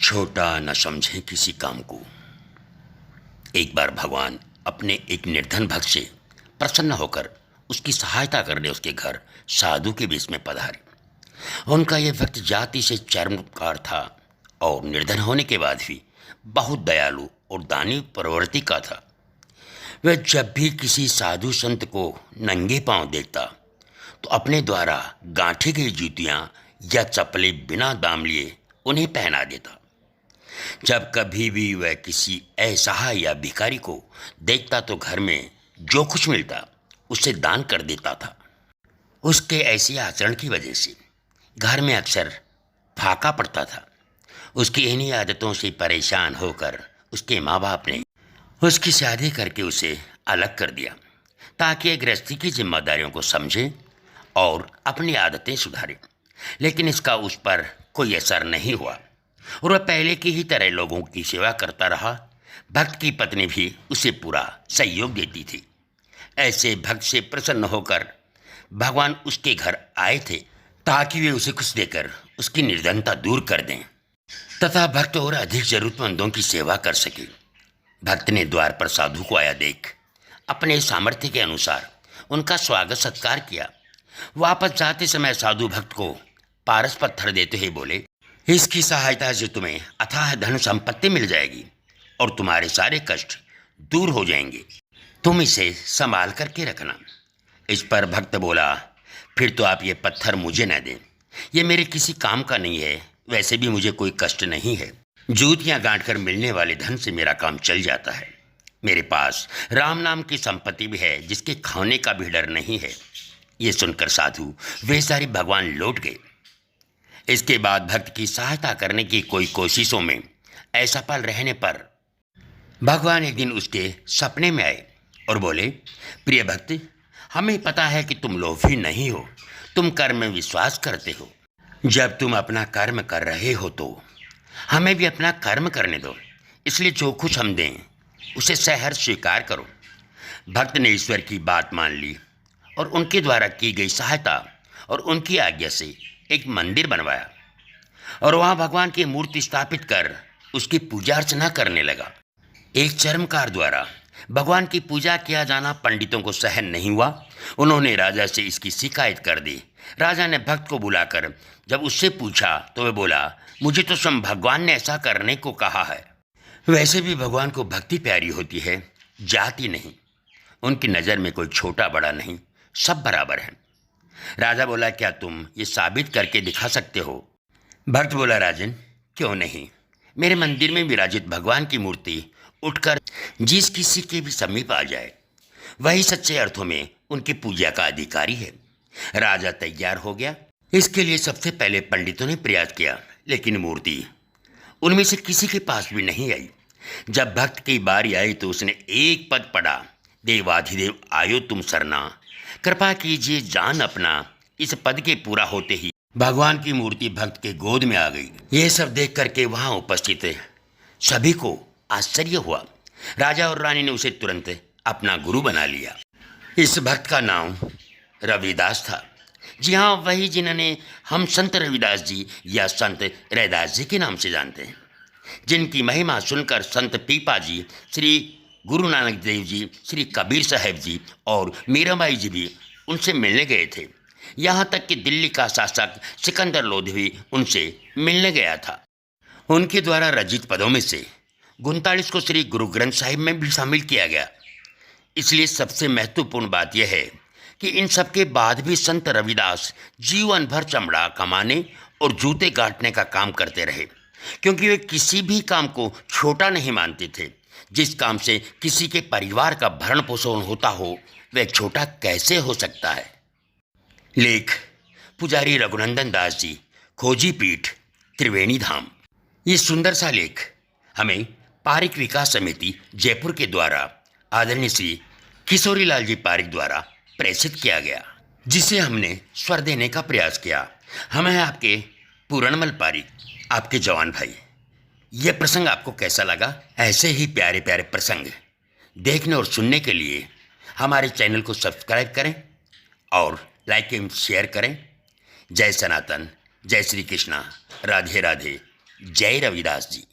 छोटा न समझे किसी काम को। एक बार भगवान अपने एक निर्धन भक्त से प्रसन्न होकर उसकी सहायता करने उसके घर साधु के बीच में पधारे। उनका यह भक्त जाति से चर्मकार था और निर्धन होने के बाद भी बहुत दयालु और दानी प्रवृत्ति का था। वह जब भी किसी साधु संत को नंगे पांव देखता तो अपने द्वारा गांठी गई जूतियां या चप्पलें बिना दाम लिए उन्हें पहना देता। जब कभी भी वह किसी असहाय या भिखारी को देखता तो घर में जो कुछ मिलता उसे दान कर देता था। उसके ऐसे आचरण की वजह से घर में अक्सर फाका पड़ता था। उसकी इन्हीं आदतों से परेशान होकर उसके माँ बाप ने उसकी शादी करके उसे अलग कर दिया ताकि गृहस्थी की जिम्मेदारियों को समझे और अपनी आदतें सुधारे। लेकिन इसका उस पर कोई असर नहीं हुआ और वह पहले की ही तरह लोगों की सेवा करता रहा। भक्त की पत्नी भी उसे पूरा सहयोग देती थी। ऐसे भक्त से प्रसन्न होकर भगवान उसके घर आए थे ताकि वे उसे कुछ देकर उसकी निर्धनता दूर कर दें तथा भक्त और अधिक जरूरतमंदों की सेवा कर सके। भक्त ने द्वार पर साधु को आया देख अपने सामर्थ्य के अनुसार उनका स्वागत सत्कार किया। वापस जाते समय साधु भक्त को पारस पत्थर देते हुए बोले, इसकी सहायता से तुम्हें अथाह धन संपत्ति मिल जाएगी और तुम्हारे सारे कष्ट दूर हो जाएंगे। तुम इसे संभाल करके रखना। इस पर भक्त बोला, फिर तो आप ये पत्थर मुझे न दें, ये मेरे किसी काम का नहीं है। वैसे भी मुझे कोई कष्ट नहीं है। जूतियाँ गांठ कर मिलने वाले धन से मेरा काम चल जाता है। मेरे पास राम नाम की संपत्ति भी है जिसके खाने का भी डर नहीं है। ये सुनकर साधु वे सारे भगवान लौट गए। इसके बाद भक्त की सहायता करने की कोई कोशिशों में असफल रहने पर भगवान एक दिन उसके सपने में आए और बोले, प्रिय भक्त, हमें पता है कि तुम लोभी नहीं हो, तुम कर्म में विश्वास करते हो। जब तुम अपना कर्म कर रहे हो तो हमें भी अपना कर्म करने दो। इसलिए जो कुछ हम दें उसे सहर्ष स्वीकार करो। भक्त ने ईश्वर की बात मान ली और उनके द्वारा की गई सहायता और उनकी आज्ञा से एक मंदिर बनवाया और वहाँ भगवान की मूर्ति स्थापित कर उसकी पूजा अर्चना करने लगा। एक चर्मकार द्वारा भगवान की पूजा किया जाना पंडितों को सहन नहीं हुआ। उन्होंने राजा से इसकी शिकायत कर दी। राजा ने भक्त को बुलाकर जब उससे पूछा तो वह बोला, मुझे तो स्वयं भगवान ने ऐसा करने को कहा है। वैसे भी भगवान को भक्ति प्यारी होती है, जाति नहीं। उनकी नज़र में कोई छोटा बड़ा नहीं, सब बराबर हैं। राजा बोला, क्या तुम ये साबित करके दिखा सकते हो? भक्त बोला, राजन, क्यों नहीं। मेरे मंदिर में विराजित भगवान की मूर्ति उठकर जिस किसी के भी समीप आ जाए वही सच्चे अर्थों में उनकी पूजा का अधिकारी है। राजा तैयार हो गया। इसके लिए सबसे पहले पंडितों ने प्रयास किया, लेकिन मूर्ति उनमें से किसी के पास भी नहीं आई। जब भक्त की बारी आई तो उसने एक पद पढ़ा, देवाधिदेव आयो तुम सरना, कृपा कीजिए जान अपना। इस पद के पूरा होते ही भगवान की मूर्ति भक्त के गोद में आ गई। ये सब देख करके वहां उपस्थित सभी को आश्चर्य हुआ। राजा और रानी ने उसे तुरंत अपना गुरु बना लिया। इस भक्त का नाम रविदास था। जी हाँ, वही जिन्होंने हम संत रविदास जी या संत रैदास जी के नाम से जानते हैं, जिनकी महिमा सुनकर संत पीपा जी, श्री गुरु नानक देव जी, श्री कबीर साहब जी और मीराबाई जी भी उनसे मिलने गए थे। यहाँ तक कि दिल्ली का शासक सिकंदर लोधी भी उनसे मिलने गया था। उनके द्वारा रचित पदों में से 39 को श्री गुरु ग्रंथ साहिब में भी शामिल किया गया। इसलिए सबसे महत्वपूर्ण बात यह है कि इन सब के बाद भी संत रविदास जीवन भर चमड़ा कमाने और जूते गांठने का काम करते रहे, क्योंकि वे किसी भी काम को छोटा नहीं मानते थे। जिस काम से किसी के परिवार का भरण पोषण होता हो वह छोटा कैसे हो सकता है। लेख पुजारी रघुनंदन दास जी, खोजी पीठ, त्रिवेणी धाम। ये सुंदर सा लेख हमें पारिक विकास समिति जयपुर के द्वारा आदरणीय श्री किशोरी लाल जी पारिक द्वारा प्रेषित किया गया, जिसे हमने स्वर देने का प्रयास किया। हम हैं आपके पूरणमल पारिक, आपके जवान भाई। यह प्रसंग आपको कैसा लगा? ऐसे ही प्यारे प्यारे प्रसंग देखने और सुनने के लिए हमारे चैनल को सब्सक्राइब करें और लाइक एवं शेयर करें। जय सनातन, जय श्री कृष्णा, राधे राधे, जय रविदास जी।